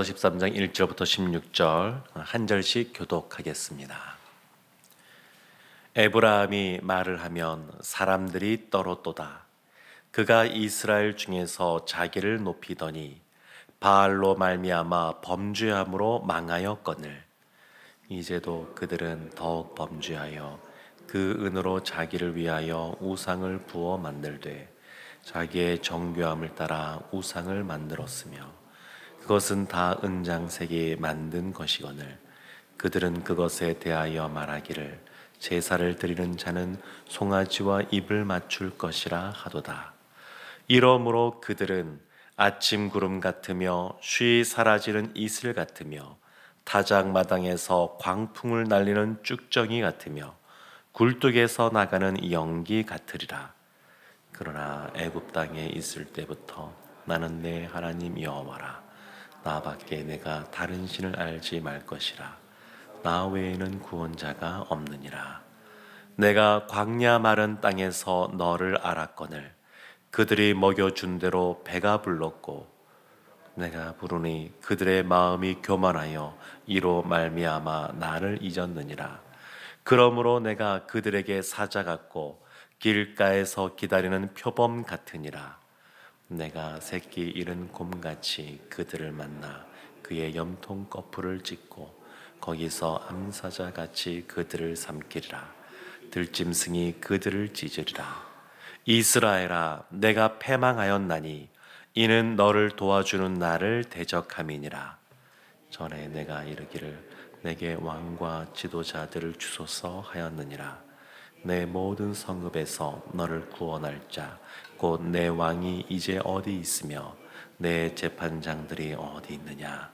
13장 1절부터 16절 한 절씩 교독하겠습니다. 에브라함이 말을 하면 사람들이 떨었도다. 그가 이스라엘 중에서 자기를 높이더니 바알로 말미암아 범죄함으로 망하였거늘. 이제도 그들은 더욱 범죄하여 그 은으로 자기를 위하여 우상을 부어 만들되 자기의 정교함을 따라 우상을 만들었으며 그것은 다 은장색이 만든 것이거늘. 그들은 그것에 대하여 말하기를 제사를 드리는 자는 송아지와 입을 맞출 것이라 하도다. 이러므로 그들은 아침 구름 같으며 쉬 사라지는 이슬 같으며 타작마당에서 광풍을 날리는 쭉정이 같으며 굴뚝에서 나가는 연기 같으리라. 그러나 애굽 땅에 있을 때부터 나는 내 하나님 여호와라. 나밖에 내가 다른 신을 알지 말 것이라. 나 외에는 구원자가 없느니라. 내가 광야 마른 땅에서 너를 알았거늘. 그들이 먹여준 대로 배가 불렀고 내가 부르니 그들의 마음이 교만하여 이로 말미암아 나를 잊었느니라. 그러므로 내가 그들에게 사자 같고 길가에서 기다리는 표범 같으니라. 내가 새끼 잃은 곰같이 그들을 만나 그의 염통 거풀을 찢고 거기서 암사자같이 그들을 삼키리라. 들짐승이 그들을 찢으리라. 이스라엘아, 내가 패망하였나니 이는 너를 도와주는 나를 대적함이니라. 전에 내가 이르기를 내게 왕과 지도자들을 주소서 하였느니라. 내 모든 성읍에서 너를 구원할 자 곧 내 왕이 이제 어디 있으며 내 재판장들이 어디 있느냐.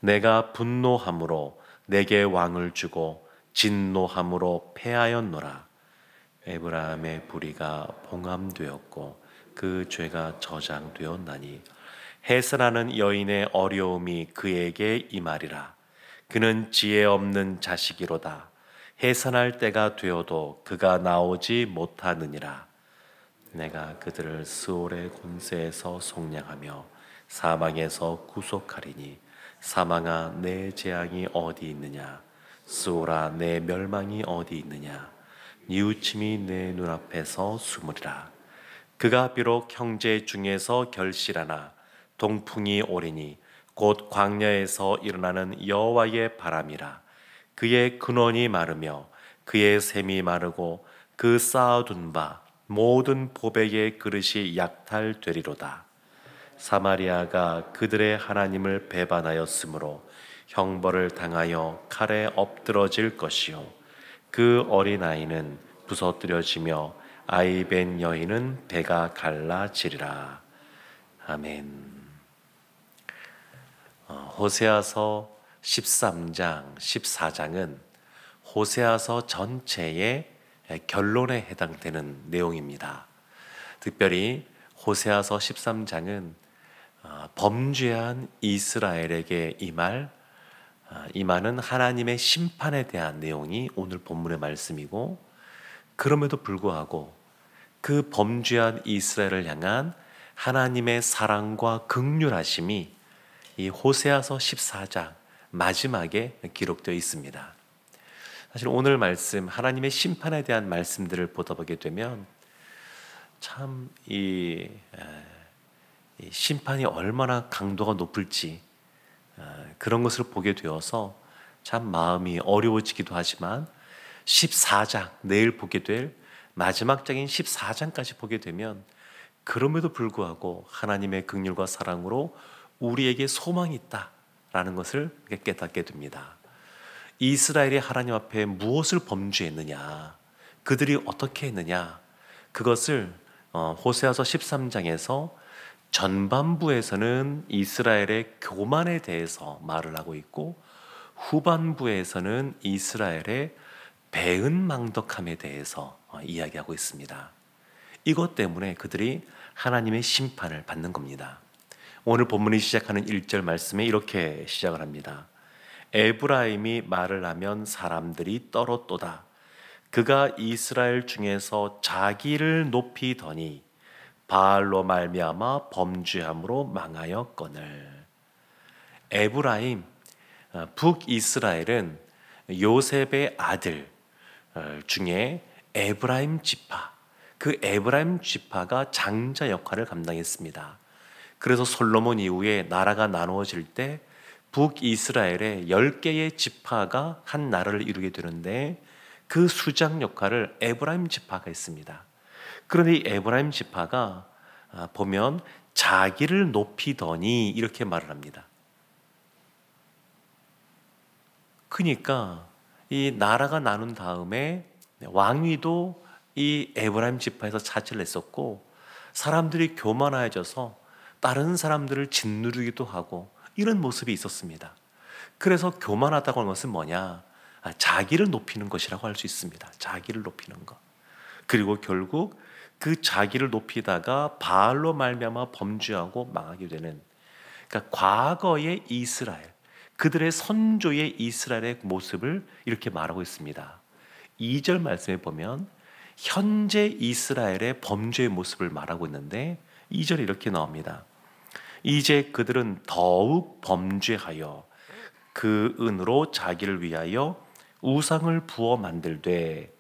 내가 분노함으로 내게 왕을 주고 진노함으로 패하였노라. 에브라함의 불의가 봉함되었고 그 죄가 저장되었나니 해산하는 여인의 어려움이 그에게 임하리라. 그는 지혜 없는 자식이로다. 해산할 때가 되어도 그가 나오지 못하느니라. 내가 그들을 스올의 곤세에서 속량하며 사망에서 구속하리니 사망아, 내 재앙이 어디 있느냐. 스올아, 내 멸망이 어디 있느냐. 뉘우침이 내 눈앞에서 숨으리라. 그가 비록 형제 중에서 결실하나 동풍이 오리니 곧 광야에서 일어나는 여호와의 바람이라. 그의 근원이 마르며 그의 샘이 마르고 그 쌓아둔 바 모든 보배의 그릇이 약탈되리로다. 사마리아가 그들의 하나님을 배반하였으므로 형벌을 당하여 칼에 엎드러질 것이요 그 어린아이는 부서뜨려지며 아이벤 여인은 배가 갈라지리라. 아멘. 호세아서 13장, 14장은 호세아서 전체의 결론에 해당되는 내용입니다. 특별히 호세아서 13장은 범죄한 이스라엘에게 임하는 하나님의 심판에 대한 내용이 오늘 본문의 말씀이고, 그럼에도 불구하고 그 범죄한 이스라엘을 향한 하나님의 사랑과 긍휼하심이 이 호세아서 14장 마지막에 기록되어 있습니다. 사실 오늘 말씀, 하나님의 심판에 대한 말씀들을 보다 보게 되면 참 이 심판이 얼마나 강도가 높을지 그런 것을 보게 되어서 참 마음이 어려워지기도 하지만 14장, 내일 보게 될 마지막 장인 14장까지 보게 되면 그럼에도 불구하고 하나님의 긍휼과 사랑으로 우리에게 소망이 있다라는 것을 깨닫게 됩니다. 이스라엘이 하나님 앞에 무엇을 범죄했느냐, 그들이 어떻게 했느냐, 그것을 호세아서 13장에서 전반부에서는 이스라엘의 교만에 대해서 말을 하고 있고, 후반부에서는 이스라엘의 배은망덕함에 대해서 이야기하고 있습니다. 이것 때문에 그들이 하나님의 심판을 받는 겁니다. 오늘 본문이 시작하는 1절 말씀에 이렇게 시작을 합니다. 에브라임이 말을 하면 사람들이 떨었도다. 그가 이스라엘 중에서 자기를 높이더니 바알로 말미암아 범죄함으로 망하였거늘. 에브라임, 북이스라엘은 요셉의 아들 중에 에브라임 지파, 그 에브라임 지파가 장자 역할을 감당했습니다. 그래서 솔로몬 이후에 나라가 나누어질 때 북이스라엘의 10개의 지파가 한 나라를 이루게 되는데 그 수장 역할을 에브라임 지파가 했습니다. 그런데 이 에브라임 지파가 보면 자기를 높이더니 이렇게 말을 합니다. 그러니까 이 나라가 나눈 다음에 왕위도 이 에브라임 지파에서 차지를 했었고 사람들이 교만해져서 다른 사람들을 짓누르기도 하고 이런 모습이 있었습니다. 그래서 교만하다고 하는 것은 뭐냐? 자기를 높이는 것이라고 할 수 있습니다. 자기를 높이는 것. 그리고 결국 그 자기를 높이다가 바알로 말미암아 범죄하고 망하게 되는, 그러니까 과거의 이스라엘, 그들의 선조의 이스라엘의 모습을 이렇게 말하고 있습니다. 2절 말씀에 보면 현재 이스라엘의 범죄의 모습을 말하고 있는데 2절에 이렇게 나옵니다. 이제 그들은 더욱 범죄하여 그 은으로 자기를 위하여 우상을 부어 만들되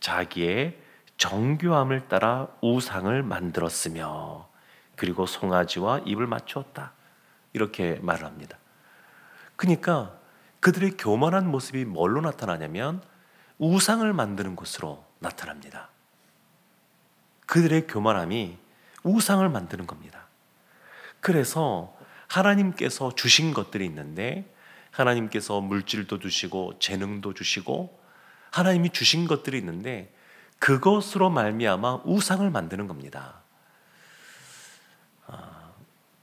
자기의 정교함을 따라 우상을 만들었으며 그리고 송아지와 입을 맞추었다. 이렇게 말을 합니다. 그러니까 그들의 교만한 모습이 뭘로 나타나냐면 우상을 만드는 것으로 나타납니다. 그들의 교만함이 우상을 만드는 겁니다. 그래서 하나님께서 주신 것들이 있는데 하나님께서 물질도 주시고 재능도 주시고 하나님이 주신 것들이 있는데 그것으로 말미암아 우상을 만드는 겁니다.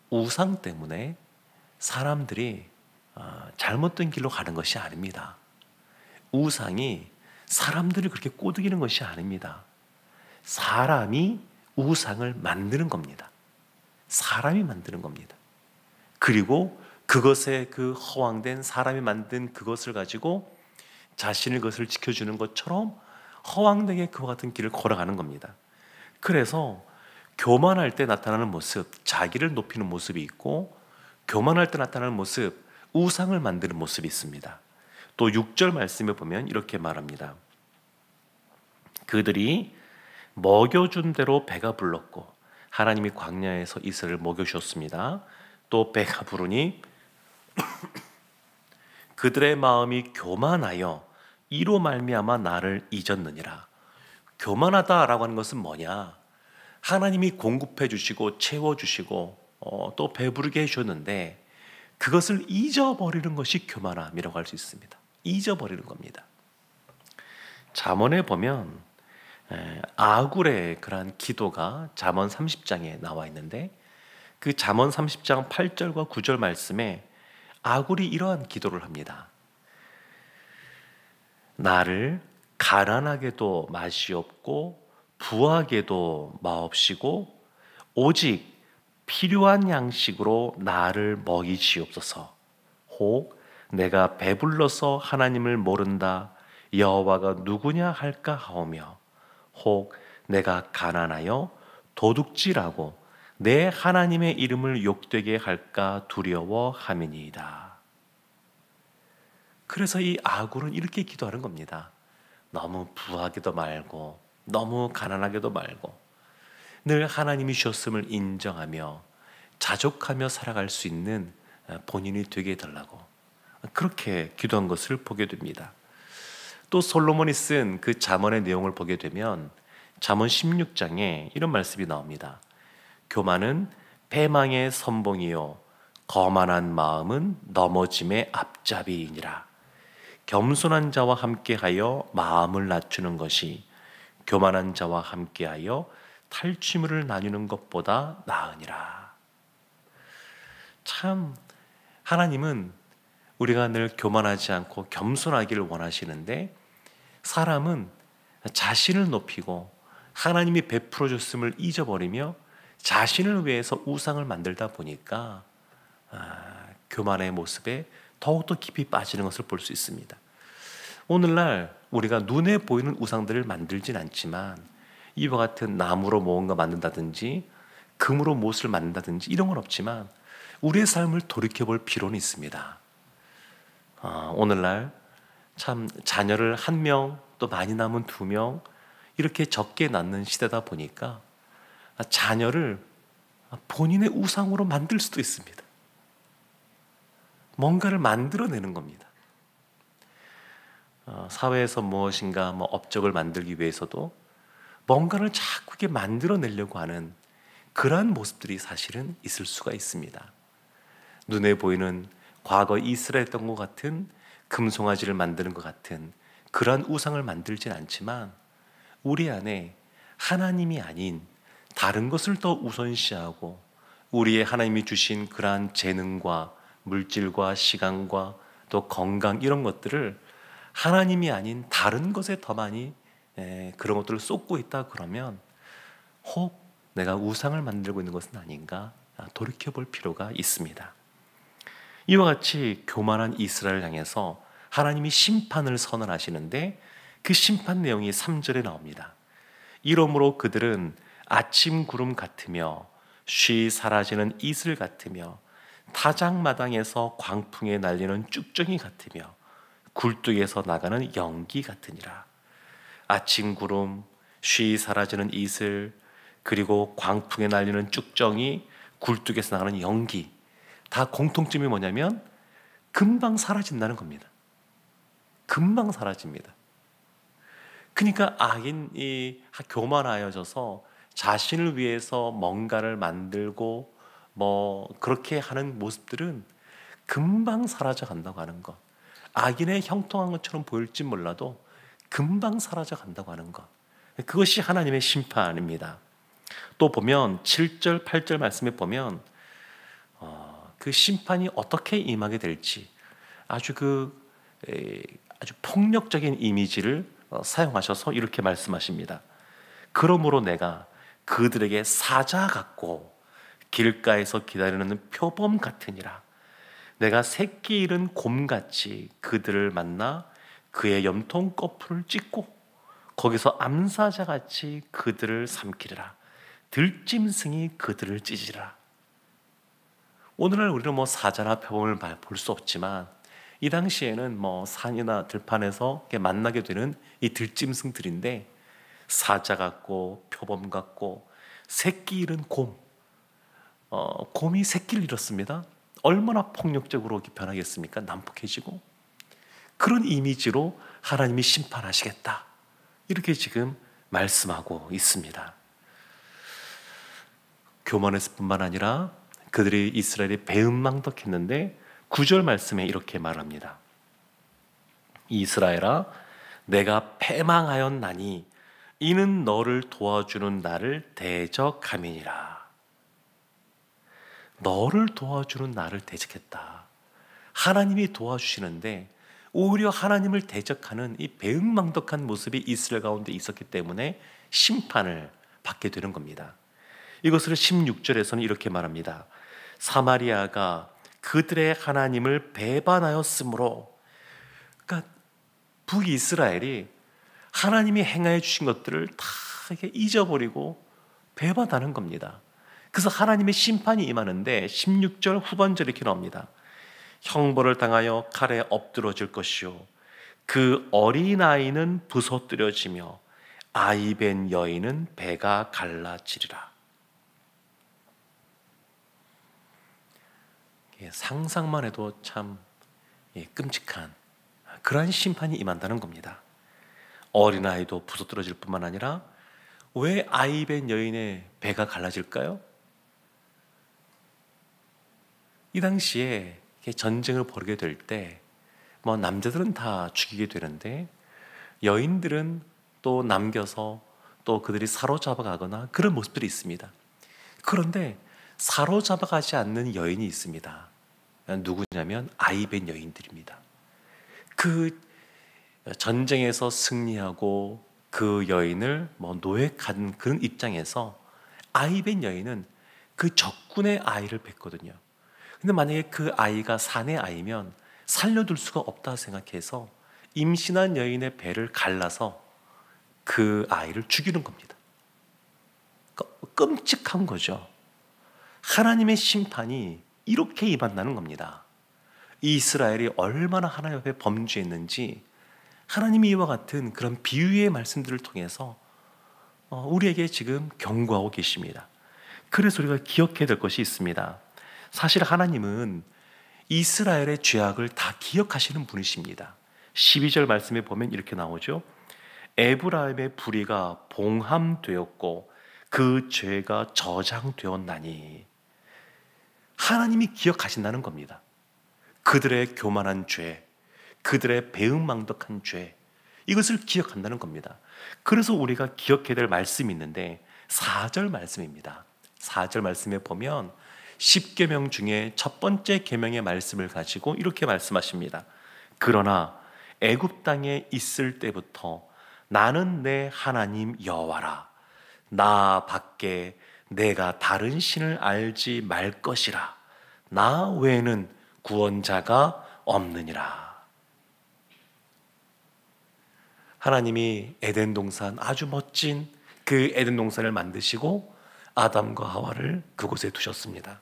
우상 때문에 사람들이 잘못된 길로 가는 것이 아닙니다. 우상이 사람들을 그렇게 꼬드기는 것이 아닙니다. 사람이 우상을 만드는 겁니다. 사람이 만드는 겁니다. 그리고 그것에 그 허황된 사람이 만든 그것을 가지고 자신의 것을 지켜주는 것처럼 허황되게 그와 같은 길을 걸어가는 겁니다. 그래서 교만할 때 나타나는 모습, 자기를 높이는 모습이 있고 교만할 때 나타나는 모습, 우상을 만드는 모습이 있습니다. 또 6절 말씀에 보면 이렇게 말합니다. 그들이 먹여준 대로 배가 불렀고 하나님이 광야에서 이스라엘을 먹여주셨습니다. 또 배가 부르니 그들의 마음이 교만하여 이로 말미암아 나를 잊었느니라. 교만하다라고 하는 것은 뭐냐? 하나님이 공급해 주시고 채워 주시고 또 배부르게 해주셨는데 그것을 잊어버리는 것이 교만함이라고 할 수 있습니다. 잊어버리는 겁니다. 잠언에 보면 아굴의 그러한 기도가 잠언 30장에 나와 있는데 그 잠언 30장 8절과 9절 말씀에 아굴이 이러한 기도를 합니다. 나를 가난하게도 맛이 없고 부하게도 마옵시고 오직 필요한 양식으로 나를 먹이시옵소서. 혹 내가 배불러서 하나님을 모른다 여호와가 누구냐 할까 하오며 혹 내가 가난하여 도둑질하고 내 하나님의 이름을 욕되게 할까 두려워함이니이다. 그래서 이 아굴은 이렇게 기도하는 겁니다. 너무 부하게도 말고 너무 가난하게도 말고 늘 하나님이 주셨음을 인정하며 자족하며 살아갈 수 있는 본인이 되게 해달라고 그렇게 기도한 것을 보게 됩니다. 또 솔로몬이 쓴 그 잠언의 내용을 보게 되면 잠언 16장에 이런 말씀이 나옵니다. 교만은 패망의 선봉이요 거만한 마음은 넘어짐의 앞잡이이니라. 겸손한 자와 함께하여 마음을 낮추는 것이 교만한 자와 함께하여 탈취물을 나누는 것보다 나으니라. 참 하나님은 우리가 늘 교만하지 않고 겸손하기를 원하시는데 사람은 자신을 높이고 하나님이 베풀어 줬음을 잊어버리며 자신을 위해서 우상을 만들다 보니까 교만의 모습에 더욱더 깊이 빠지는 것을 볼 수 있습니다. 오늘날 우리가 눈에 보이는 우상들을 만들진 않지만 이와 같은 나무로 무언가 만든다든지 금으로 무엇을 만든다든지 이런 건 없지만 우리의 삶을 돌이켜볼 필요는 있습니다. 오늘날 참 자녀를 1명, 또 많이 남은 2명 이렇게 적게 낳는 시대다 보니까 자녀를 본인의 우상으로 만들 수도 있습니다. 뭔가를 만들어내는 겁니다. 사회에서 무엇인가 업적을 만들기 위해서도 뭔가를 자꾸 이렇게 만들어내려고 하는 그러한 모습들이 사실은 있을 수가 있습니다. 눈에 보이는 과거 이스라엘 했던 것 같은 금송아지를 만드는 것 같은 그러한 우상을 만들진 않지만 우리 안에 하나님이 아닌 다른 것을 더 우선시하고 우리의 하나님이 주신 그러한 재능과 물질과 시간과 또 건강 이런 것들을 하나님이 아닌 다른 것에 더 많이 그런 것들을 쏟고 있다 그러면 혹 내가 우상을 만들고 있는 것은 아닌가 돌이켜볼 필요가 있습니다. 이와 같이 교만한 이스라엘을 향해서 하나님이 심판을 선언하시는데 그 심판 내용이 3절에 나옵니다. 이러므로 그들은 아침 구름 같으며 쉬 사라지는 이슬 같으며 타작마당에서 광풍에 날리는 쭉정이 같으며 굴뚝에서 나가는 연기 같으니라. 아침 구름, 쉬 사라지는 이슬, 그리고 광풍에 날리는 쭉정이, 굴뚝에서 나가는 연기, 다 공통점이 뭐냐면 금방 사라진다는 겁니다. 금방 사라집니다. 그러니까 악인이 교만하여져서 자신을 위해서 뭔가를 만들고 그렇게 하는 모습들은 금방 사라져 간다고 하는 것. 악인의 형통한 것처럼 보일지 몰라도 금방 사라져 간다고 하는 것. 그것이 하나님의 심판입니다. 또 보면 7절, 8절 말씀에 보면 그 심판이 어떻게 임하게 될지 아주 아주 폭력적인 이미지를 사용하셔서 이렇게 말씀하십니다. 그러므로 내가 그들에게 사자 같고 길가에서 기다리는 표범 같으니라. 내가 새끼 잃은 곰같이 그들을 만나 그의 염통 거풀을 찢고 거기서 암사자같이 그들을 삼키리라. 들짐승이 그들을 찢으리라. 오늘날 우리는 사자나 표범을 볼 수 없지만 이 당시에는 산이나 들판에서 만나게 되는 이 들짐승들인데 사자 같고 표범 같고 새끼 잃은 곰, 곰이 새끼를 잃었습니다. 얼마나 폭력적으로 변하겠습니까? 난폭해지고 그런 이미지로 하나님이 심판하시겠다 이렇게 지금 말씀하고 있습니다. 교만했을 뿐만 아니라 그들이 이스라엘이 배은망덕했는데 9절 말씀에 이렇게 말합니다. 이스라엘아 내가 패망하였나니 이는 너를 도와주는 나를 대적함이니라. 너를 도와주는 나를 대적했다. 하나님이 도와주시는데 오히려 하나님을 대적하는 이 배은망덕한 모습이 이스라엘 가운데 있었기 때문에 심판을 받게 되는 겁니다. 이것을 16절에서는 이렇게 말합니다. 사마리아가 그들의 하나님을 배반하였으므로, 그러니까 북이스라엘이 하나님이 행하여 주신 것들을 다 이렇게 잊어버리고 배반하는 겁니다. 그래서 하나님의 심판이 임하는데 16절 후반절에 이렇게 나옵니다. 형벌을 당하여 칼에 엎드러질 것이요 그 어린아이는 부서뜨려지며 아이벤 여인은 배가 갈라지리라. 상상만 해도 참 끔찍한 그러한 심판이 임한다는 겁니다. 어린아이도 부서뜨려질 뿐만 아니라 왜 아이벤 여인의 배가 갈라질까요? 이 당시에 전쟁을 벌이게 될 때 남자들은 다 죽이게 되는데 여인들은 또 남겨서 또 그들이 사로잡아 가거나 그런 모습들이 있습니다. 그런데 사로잡아 가지 않는 여인이 있습니다. 누구냐면 아이벤 여인들입니다. 그 전쟁에서 승리하고 그 여인을 노획한 그런 입장에서 아이벤 여인은 그 적군의 아이를 뵀거든요. 근데 만약에 그 아이가 산의 아이면 살려둘 수가 없다 생각해서 임신한 여인의 배를 갈라서 그 아이를 죽이는 겁니다. 그러니까 끔찍한 거죠. 하나님의 심판이 이렇게 임한다는 겁니다. 이스라엘이 얼마나 하나님 앞에 범죄했는지 하나님이 이와 같은 그런 비유의 말씀들을 통해서 우리에게 지금 경고하고 계십니다. 그래서 우리가 기억해야 될 것이 있습니다. 사실 하나님은 이스라엘의 죄악을 다 기억하시는 분이십니다. 12절 말씀에 보면 이렇게 나오죠. 에브라임의 불의가 봉함되었고 그 죄가 저장되었나니. 하나님이 기억하신다는 겁니다. 그들의 교만한 죄, 그들의 배은망덕한 죄, 이것을 기억한다는 겁니다. 그래서 우리가 기억해야 될 말씀이 있는데 4절 말씀입니다. 4절 말씀에 보면 10계명 중에 첫 번째 계명의 말씀을 가지고 이렇게 말씀하십니다. 그러나 애굽 땅에 있을 때부터 나는 내 하나님 여호와라. 나 밖에 내가 다른 신을 알지 말 것이라. 나 외에는 구원자가 없느니라. 하나님이 에덴 동산, 아주 멋진 그 에덴 동산을 만드시고 아담과 하와를 그곳에 두셨습니다.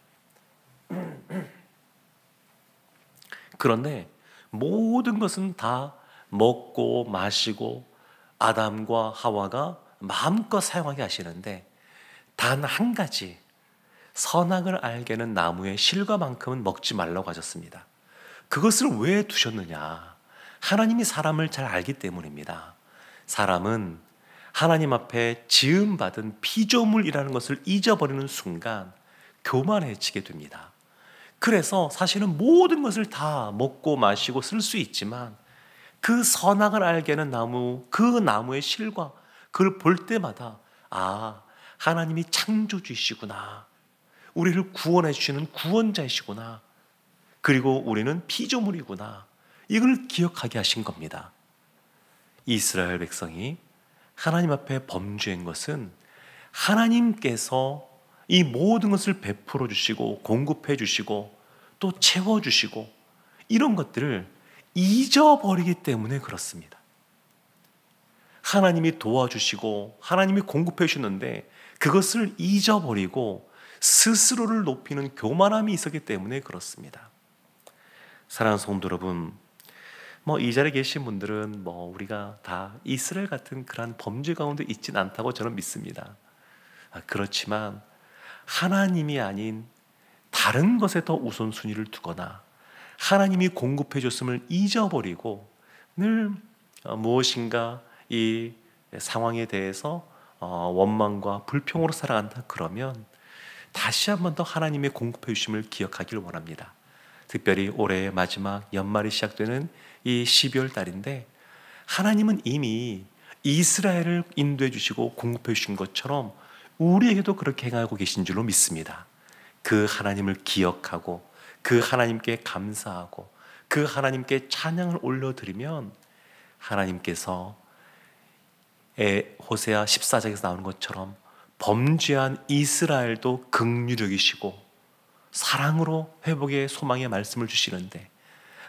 그런데 모든 것은 다 먹고 마시고 아담과 하와가 마음껏 사용하게 하시는데 단 한 가지, 선악을 알게 하는 나무의 실과만큼은 먹지 말라고 하셨습니다. 그것을 왜 두셨느냐? 하나님이 사람을 잘 알기 때문입니다. 사람은 하나님 앞에 지음받은 피조물이라는 것을 잊어버리는 순간 교만해지게 됩니다. 그래서 사실은 모든 것을 다 먹고 마시고 쓸 수 있지만 그 선악을 알게 하는 나무, 그 나무의 실과, 그걸 볼 때마다 하나님이 창조주이시구나, 우리를 구원해 주시는 구원자이시구나, 그리고 우리는 피조물이구나, 이걸 기억하게 하신 겁니다. 이스라엘 백성이 하나님 앞에 범죄한 것은 하나님께서 이 모든 것을 베풀어 주시고 공급해 주시고 또 채워 주시고 이런 것들을 잊어버리기 때문에 그렇습니다. 하나님이 도와주시고 하나님이 공급해 주는데 그것을 잊어버리고 스스로를 높이는 교만함이 있었기 때문에 그렇습니다. 사랑하는 성도 여러분, 이 자리에 계신 분들은 우리가 다 이스라엘 같은 그러한 범죄 가운데 있진 않다고 저는 믿습니다. 그렇지만 하나님이 아닌 다른 것에 더 우선순위를 두거나 하나님이 공급해 줬음을 잊어버리고 늘 무엇인가 이 상황에 대해서 원망과 불평으로 살아간다, 그러면 다시 한 번 더 하나님의 공급해 주심을 기억하기를 원합니다. 특별히 올해의 마지막 연말이 시작되는 이 12월 달인데 하나님은 이미 이스라엘을 인도해 주시고 공급해 주신 것처럼 우리에게도 그렇게 행하고 계신 줄로 믿습니다. 그 하나님을 기억하고 그 하나님께 감사하고 그 하나님께 찬양을 올려드리면 하나님께서 호세아 14장에서 나오는 것처럼 범죄한 이스라엘도 긍휼히 여기시고 사랑으로 회복의 소망의 말씀을 주시는데,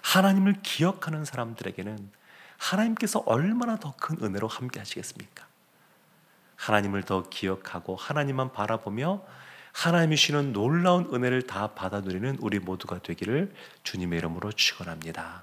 하나님을 기억하는 사람들에게는 하나님께서 얼마나 더 큰 은혜로 함께 하시겠습니까? 하나님을 더 기억하고 하나님만 바라보며 하나님이 주시는 놀라운 은혜를 다 받아 누리는 우리 모두가 되기를 주님의 이름으로 축원합니다.